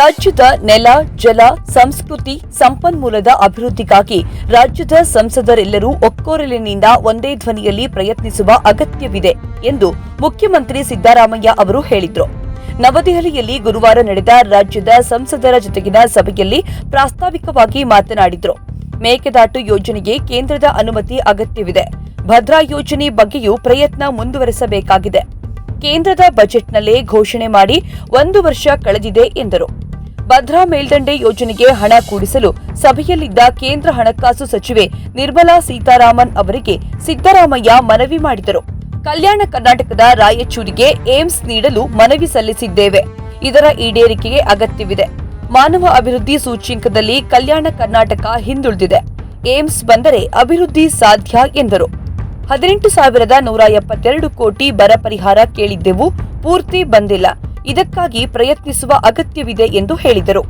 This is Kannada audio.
ರಾಜ್ಯದ ನೆಲ, ಜಲ, ಸಂಸ್ಕೃತಿ, ಸಂಪನ್ಮೂಲದ ಅಭಿವೃದ್ಧಿಗಾಗಿ ರಾಜ್ಯದ ಸಂಸದರೆಲ್ಲರೂ ಒಕ್ಕೊರಲಿನಿಂದ ಒಂದೇ ಧ್ವನಿಯಲ್ಲಿ ಪ್ರಯತ್ನಿಸುವ ಅಗತ್ಯವಿದೆ ಎಂದು ಮುಖ್ಯಮಂತ್ರಿ ಸಿದ್ದರಾಮಯ್ಯ ಅವರು ಹೇಳಿದರು. ನವದೆಹಲಿಯಲ್ಲಿ ಗುರುವಾರ ನಡೆದ ರಾಜ್ಯದ ಸಂಸದರ ಜೊತೆಗಿನ ಸಭೆಯಲ್ಲಿ ಪ್ರಾಸ್ತಾವಿಕವಾಗಿ ಮಾತನಾಡಿದರು. ಮೇಕೆದಾಟು ಯೋಜನೆಗೆ ಕೇಂದ್ರದ ಅನುಮತಿ ಅಗತ್ಯವಿದೆ. ಭದ್ರಾ ಯೋಜನೆ ಬಗ್ಗೆಯೂ ಪ್ರಯತ್ನ ಮುಂದುವರೆಸಬೇಕಾಗಿದೆ. ಕೇಂದ್ರದ ಬಜೆಟ್ನಲ್ಲೇ ಘೋಷಣೆ ಮಾಡಿ 1 ವರ್ಷ ಕಳೆದಿದೆ ಎಂದರು. ಭದ್ರಾ ಮೇಲ್ದಂಡೆ ಯೋಜನೆಗೆ ಹಣ ಕೂಡಿಸಲು ಸಭೆಯಲ್ಲಿದ್ದ ಕೇಂದ್ರ ಹಣಕಾಸು ಸಚಿವೆ ನಿರ್ಮಲಾ ಸೀತಾರಾಮನ್ ಅವರಿಗೆ ಸಿದ್ದರಾಮಯ್ಯ ಮನವಿ ಮಾಡಿದರು. ಕಲ್ಯಾಣ ಕರ್ನಾಟಕದ ರಾಯಚೂರಿಗೆ ಏಮ್ಸ್ ನೀಡಲು ಮನವಿ ಸಲ್ಲಿಸಿದ್ದೇವೆ. ಇದರ ಈಡೇರಿಕೆಗೆ ಅಗತ್ಯವಿದೆ. ಮಾನವ ಅಭಿವೃದ್ಧಿ ಸೂಚ್ಯಂಕದಲ್ಲಿ ಕಲ್ಯಾಣ ಕರ್ನಾಟಕ ಹಿಂದುಳಿದಿದೆ. ಏಮ್ಸ್ ಬಂದರೆ ಅಭಿವೃದ್ಧಿ ಸಾಧ್ಯ ಎಂದರು. 18,172 ಕೋಟಿ ಬರ ಪರಿಹಾರ ಕೇಳಿದ್ದೆವು, ಪೂರ್ತಿ ಬಂದಿಲ್ಲ. ಇದಕ್ಕಾಗಿ ಪ್ರಯತ್ನಿಸುವ ಅಗತ್ಯವಿದೆ ಎಂದು ಹೇಳಿದರು.